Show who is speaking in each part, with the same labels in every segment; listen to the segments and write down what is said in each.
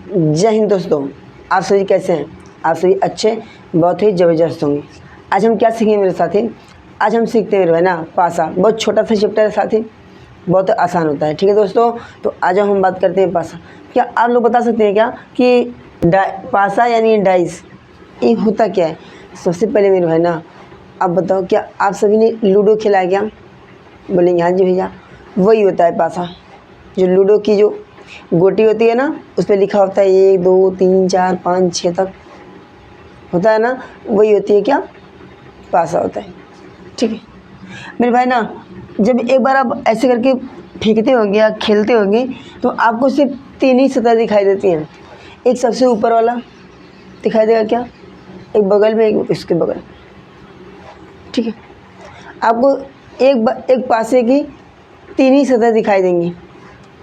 Speaker 1: जय हिंद दोस्तों, आप सभी कैसे हैं? आप सभी अच्छे, बहुत ही ज़बरदस्त होंगे। आज हम क्या सीखेंगे मेरे साथी? आज हम सीखते हैं मेरे भाई ना पासा। बहुत छोटा सा चैप्टर है साथी, बहुत आसान होता है। ठीक है दोस्तों, तो आज हम बात करते हैं पासा। क्या आप लोग बता सकते हैं क्या कि पासा यानी डाइस, ये होता क्या है? सबसे पहले मेरे भाई ना आप बताओ, क्या आप सभी ने लूडो खेला है क्या? बोलेंगे हाँ जी भैया, वही होता है पासा। जो लूडो की जो गोटी होती है ना, उस पर लिखा होता है 1 2 3 4 5 6 तक होता है ना, वही होती है क्या? पासा होता है। ठीक है मेरे भाई ना, जब एक बार आप ऐसे करके फेंकते होंगे या खेलते होंगे तो आपको सिर्फ 3 ही सतह दिखाई देती हैं। एक सबसे ऊपर वाला दिखाई देगा क्या, एक बगल में, एक इसके बगल। ठीक है, आपको एक पासे की 3 ही सतह दिखाई देंगी।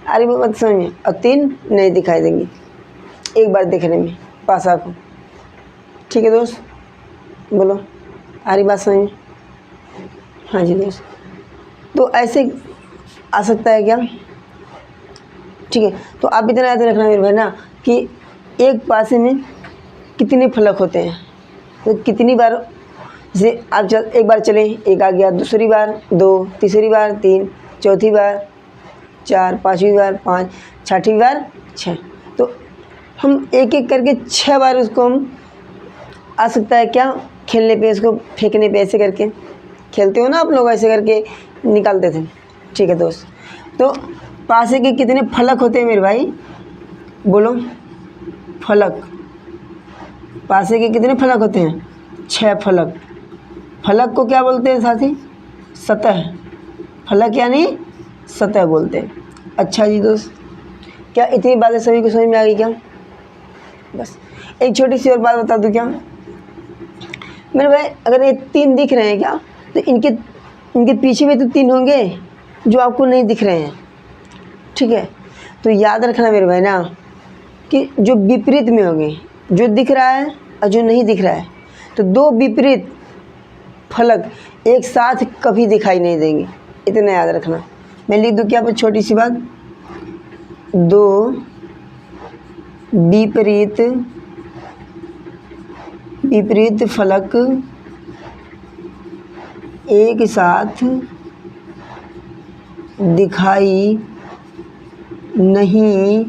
Speaker 1: अरे बात समझ में, और 3 नहीं दिखाई देंगी एक बार देखने में पासा को। ठीक है दोस्त, बोलो आ रही बात समझ में? हाँ जी दोस्त, तो ऐसे आ सकता है क्या? ठीक है, तो आप इतना याद रखना मेरे भाई ना कि एक पासे में कितने फलक होते हैं। तो कितनी बार जैसे आप एक बार चले, एक आ गया, दूसरी बार 2, तीसरी बार 3, चौथी बार 4, पाँचवीं बार 5, छठी बार 6। तो हम एक एक करके 6 बार उसको हम आ सकता है क्या खेलने पे, इसको फेंकने पे ऐसे करके खेलते हो ना आप लोग, ऐसे करके निकालते थे। ठीक है दोस्त, तो पासे के कितने फलक होते हैं मेरे भाई? बोलो फलक। पासे के कितने फलक होते हैं? 6 फलक। फलक को क्या बोलते हैं साथी? सतह। फलक यानी सतह बोलते हैं। अच्छा जी दोस्त, क्या इतनी बातें सभी को समझ में आ गई क्या? बस एक छोटी सी और बात बता दूं क्या मेरे भाई, अगर ये 3 दिख रहे हैं क्या, तो इनके पीछे में तो 3 होंगे जो आपको नहीं दिख रहे हैं। ठीक है, तो याद रखना मेरे भाई ना कि जो विपरीत में होंगे, जो दिख रहा है और जो नहीं दिख रहा है, तो 2 विपरीत फलक एक साथ कभी दिखाई नहीं देंगे। इतना याद रखना। मैं लिख दूँ क्या पर छोटी सी बात, 2 विपरीत फलक एक साथ दिखाई नहीं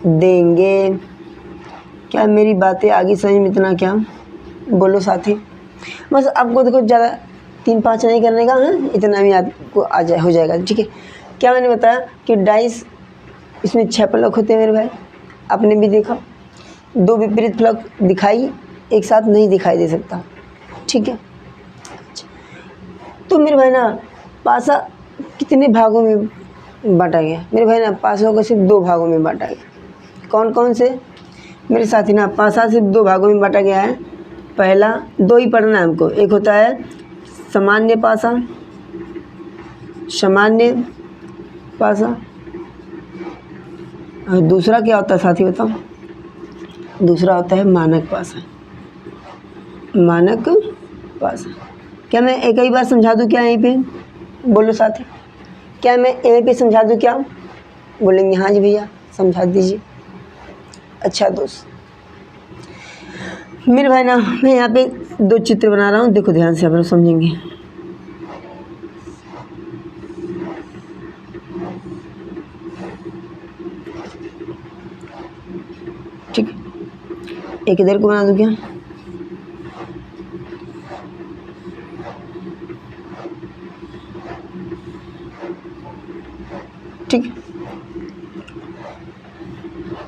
Speaker 1: देंगे। क्या मेरी बातें आगे समझ में? इतना क्या बोलो साथी? बस आपको देखो ज़्यादा 3-5 नहीं करने का है, इतना भी आपको हो जाएगा। ठीक है, क्या मैंने बताया कि डाइस इसमें 6 फलक होते हैं मेरे भाई, आपने भी देखा। 2 विपरीत फलक दिखाई एक साथ नहीं दिखाई दे सकता। ठीक है, अच्छा, तो मेरे भाई ना पासा कितने भागों में बांटा गया? मेरे भाई ना पासों को सिर्फ 2 भागों में बांटा गया। कौन कौन से मेरे साथी? ना पासा सिर्फ 2 भागों में बांटा गया है। पहला 2 ही पढ़ना है हमको, एक होता है सामान्य पासा, और दूसरा क्या होता है साथी बताओ? दूसरा होता है मानक पासा। क्या मैं एक ही बार समझा दूं क्या यहीं पे? बोलो साथी, क्या मैं यहीं पे समझा दूं क्या? बोलेंगे हाँ जी भैया समझा दीजिए। अच्छा दोस्त मेरे भाई ना, मैं यहाँ पे 2 चित्र बना रहा हूँ, देखो ध्यान से आप लोग समझेंगे। ठीक, एक इधर को बना दूँ क्या? ठीक,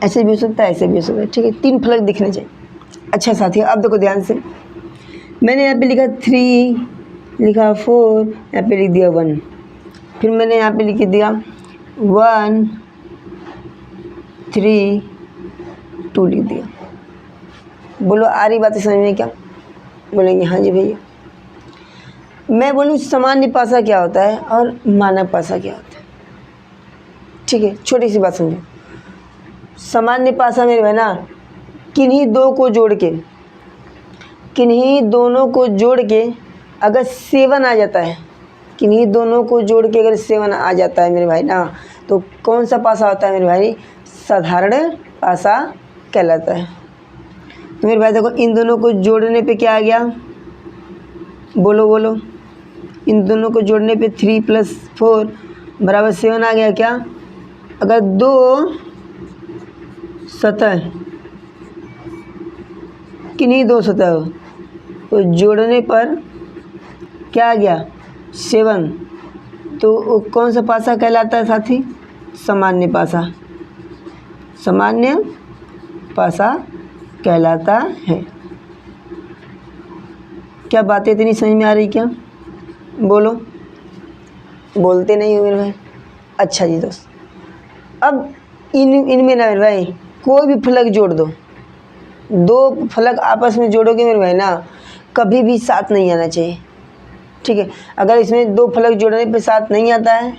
Speaker 1: ऐसे भी हो सकता है, ऐसे भी हो सकता है। ठीक है, 3 फलक दिखने चाहिए। अच्छा साथी, अब देखो ध्यान से, मैंने यहाँ पे लिखा 3, लिखा 4, यहाँ पे लिख दिया 1, फिर मैंने यहाँ पे लिख दिया 1 3 2 लिख दिया। बोलो आ रही बातें समझ में क्या? बोलेंगे हाँ जी भैया। मैं बोलूँ सामान्य पासा क्या होता है और मानक पासा क्या होता है? ठीक है, छोटी सी बात समझो। सामान्य पासा मेरे भाई ना किन्हीं दोनों को जोड़ के अगर 7 आ जाता है, किन्हीं दोनों को जोड़ के अगर 7 आ जाता है मेरे भाई ना, तो कौन सा पासा होता है मेरे भाई? साधारण पासा कहलाता है। तो मेरे भाई देखो इन दोनों को जोड़ने पे क्या आ गया, बोलो बोलो, इन दोनों को जोड़ने पे 3 + 4 बराबर 7 आ गया क्या। अगर दो सतह किन्हीं दो सतह हो तो जोड़ने पर क्या आ गया 7, तो वो कौन सा पासा कहलाता है साथी, सामान्य पासा, सामान्य पासा कहलाता है। क्या बातें इतनी समझ में आ रही क्या, बोलो, बोलते नहीं हो मेरे भाई। अच्छा जी दोस्त, अब इनमें ना मेरे भाई कोई भी फलक जोड़ दो, दो फलक आपस में जोड़ोगे मेरे भाई ना, कभी भी साथ नहीं आना चाहिए, ठीक है। अगर इसमें दो फलक जोड़ने पे साथ नहीं आता है,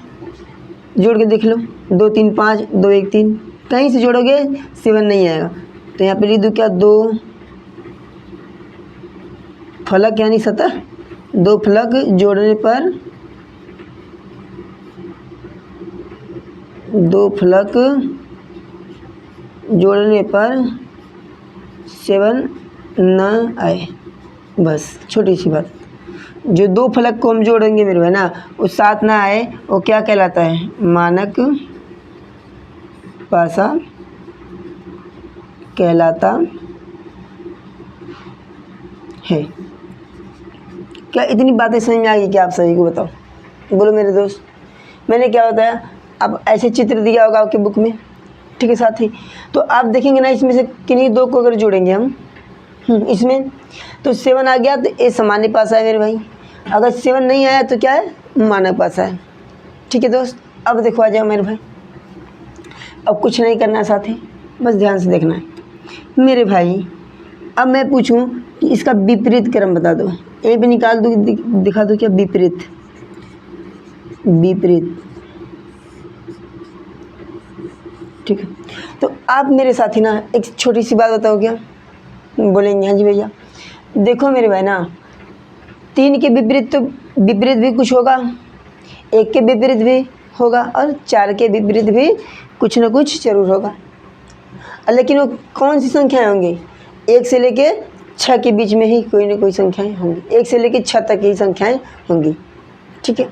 Speaker 1: जोड़ के देख लो, 2 3 5 2 1 3, कहीं से जोड़ोगे 7 नहीं आएगा। तो यहाँ पे लिख दूँ क्या, दो फलक यानी सतह, दो फलक जोड़ने पर, दो फलक जोड़ने पर 7 न आए, बस छोटी सी बात। जो दो फलक को हम जोड़ेंगे मेरे भाई ना वो साथ ना आए, वो क्या कहलाता है, मानक पासा कहलाता है। क्या इतनी बातें समझ में आ गई क्या आप सभी को, बताओ, बोलो मेरे दोस्त। मैंने क्या बताया, अब ऐसे चित्र दिया होगा आपके बुक में, ठीक है साथी। तो आप देखेंगे ना इसमें से किन्हीं दो को अगर जोड़ेंगे हम इसमें, तो 7 आ गया तो ये सामान्य पासा है मेरे भाई। अगर 7 नहीं आया तो क्या है, मानक पासा है, ठीक है दोस्त। अब देखो आ जाओ मेरे भाई, अब कुछ नहीं करना साथी, बस ध्यान से देखना है मेरे भाई। अब मैं पूछूं कि इसका विपरीत क्रम बता दो, यहीं पे निकाल दो, दिखा दो क्या, विपरीत, विपरीत, ठीक है। तो आप मेरे साथी ना एक छोटी सी बात बताओ क्या, बोलेंगे हाँ जी भैया। देखो मेरे भाई ना 3 के विपरीत तो विपरीत भी कुछ होगा, 1 के विपरीत भी होगा और 4 के विपरीत भी कुछ न कुछ जरूर होगा। लेकिन वो कौन सी संख्याएं होंगी, 1 से लेके 6 के बीच में ही कोई न कोई संख्याएं होंगी, 1 से लेके 6 तक की संख्याएं होंगी, ठीक है।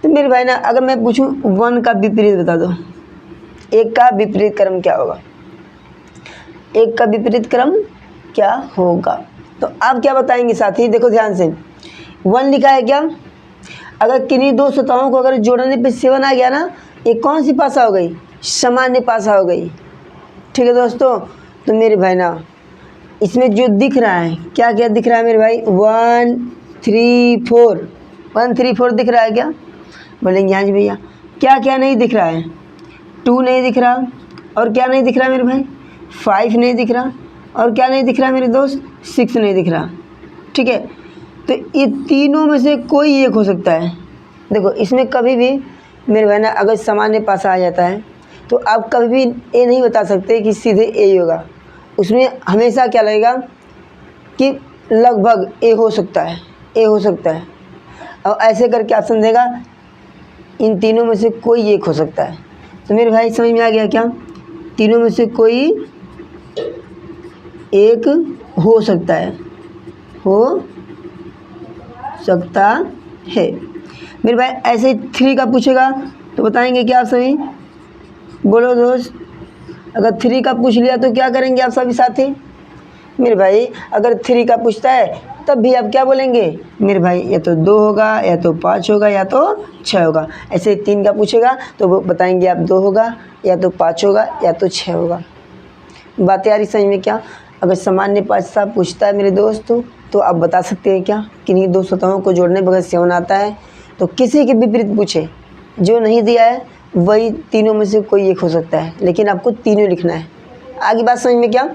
Speaker 1: तो मेरे भाई ना अगर मैं पूछूं 1 का विपरीत बता दो, 1 का विपरीत क्रम क्या होगा, 1 का विपरीत क्रम क्या होगा, तो आप क्या बताएंगे साथी, देखो ध्यान से। 1 लिखा है क्या, अगर किन्हीं दो सतहों को अगर जोड़ने पे 7 आ गया ना, ये कौन सी पासा हो गई, सामान्य पासा हो गई, ठीक है दोस्तों। तो मेरे भाई ना इसमें जो दिख रहा है, क्या क्या दिख रहा है मेरे भाई, 1 3 4, 1 3 4 दिख रहा है क्या, बोलेंगे हाँ जी भैया। क्या क्या नहीं दिख रहा है, 2 नहीं दिख रहा, और क्या नहीं दिख रहा मेरे भाई, 5 नहीं दिख रहा, और क्या नहीं दिख रहा मेरे दोस्त, 6 नहीं दिख रहा, ठीक है। तो ये तीनों में से कोई एक हो सकता है। देखो इसमें कभी भी मेरे भाई ना अगर सामान्य पासा आ जाता है तो आप कभी भी ये नहीं बता सकते कि सीधे ए ही होगा, उसमें हमेशा क्या लगेगा कि लगभग ए हो सकता है, ए हो सकता है, और ऐसे करके ऑप्शन देगा इन तीनों में से कोई एक हो सकता है। तो मेरे भाई समझ में आ गया क्या, तीनों में से कोई एक हो सकता है, हो सकता है मेरे भाई। ऐसे 3 का पूछेगा तो बताएंगे क्या आप सभी, बोलो दोस्त। अगर 3 का पूछ लिया तो क्या करेंगे आप सभी साथी, मेरे भाई अगर 3 का पूछता है तब भी आप क्या बोलेंगे मेरे भाई, या तो 2 होगा, या तो 5 होगा, या तो 6 होगा। ऐसे 3 का पूछेगा तो वो बताएंगे आप 2 होगा, या तो 5 होगा, या तो 6 होगा। बातें आ रही समझ में क्या। अगर सामान्य पासा पूछता है मेरे दोस्त तो आप बता सकते हैं क्या, किन्हीं दो सतहों को जोड़ने बगैर 7 आता है, तो किसी के विपरीत पूछे, जो नहीं दिया है वही तीनों में से कोई एक हो सकता है, लेकिन आपको तीनों लिखना है। आगे बात समझ में क्या।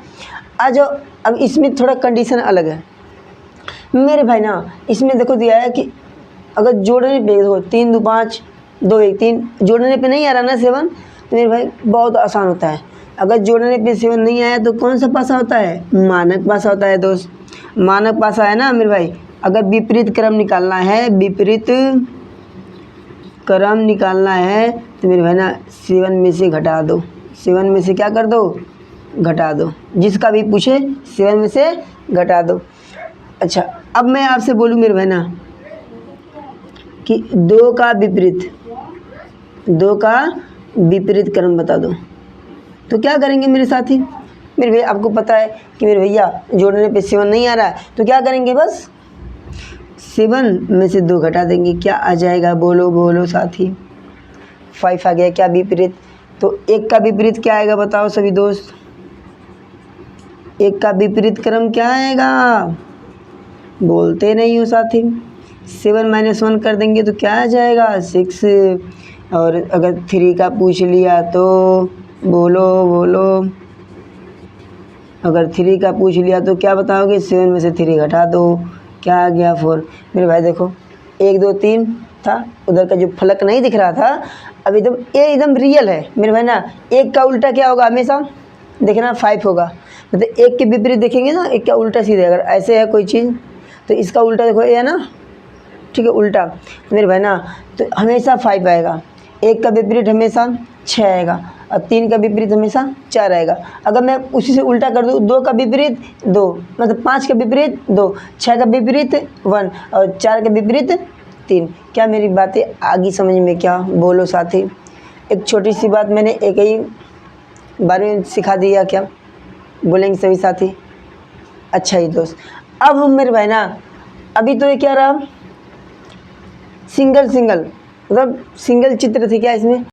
Speaker 1: आ जाओ, अब इसमें थोड़ा कंडीशन अलग है मेरे भाई ना। इसमें देखो दिया है कि अगर जोड़ने पे देखो 3 2 5 2 1 3, जोड़ने पे नहीं आ रहा ना 7, तो मेरे भाई बहुत आसान होता है। अगर जोड़ने पे 7 नहीं आया तो कौन सा पासा होता है, मानक पासा होता है दोस्त। मानक पासा है ना मेरे भाई। अगर विपरीत क्रम निकालना है, विपरीत क्रम निकालना है तो मेरे भाई ना 7 में से घटा दो, 7 में से क्या कर दो, घटा दो। जिसका भी पूछे 7 में से घटा दो। अच्छा, अब मैं आपसे बोलूँ मेरे बहना कि 2 का विपरीत क्रम बता दो, तो क्या करेंगे मेरे साथी? मेरे भैया आपको पता है कि मेरे भैया जोड़ने पे 7 नहीं आ रहा है, तो क्या करेंगे, बस 7 में से 2 घटा देंगे। क्या आ जाएगा, बोलो बोलो साथी? 5 आ गया। क्या विपरीत? तो 1 का विपरीत क्या आएगा बताओ सभी दोस्त? 1 का विपरीत क्रम क्या आएगा? बोलते नहीं हो साथी। 7 - 1 कर देंगे तो क्या आ जाएगा, 6। और अगर 3 का पूछ लिया तो बोलो बोलो, अगर 3 का पूछ लिया तो क्या बताओगे? 7 में से 3 घटा दो, क्या आ गया, 4। मेरे भाई देखो 1 2 3 था, उधर का जो फलक नहीं दिख रहा था, अब एकदम ये एकदम रियल है मेरे भाई ना। 1 का उल्टा क्या होगा हमेशा, देखना 5 होगा। मतलब 1 के विपरीत देखेंगे ना, 1 का उल्टा सीधे, अगर ऐसे है कोई चीज़ तो इसका उल्टा देखो ये है ना, ठीक है, उल्टा। तो मेरे भाई ना तो हमेशा 5 आएगा। 1 का विपरीत हमेशा 6 आएगा, और 3 का विपरीत हमेशा 4 आएगा। अगर मैं उसी से उल्टा कर दूँ, 2 का विपरीत 2, मतलब 5 का विपरीत 2, 6 का विपरीत 1 और 4 का विपरीत 3। क्या मेरी बातें आगे समझ में? क्या बोलो साथी? एक छोटी सी बात मैंने एक ही बार में सिखा दिया, क्या बोलेंगे सभी साथी? अच्छा ही दोस्त, अब हम मेरे भाई ना, अभी तो ये क्या रहा, सिंगल मतलब सिंगल चित्र थे क्या इसमें?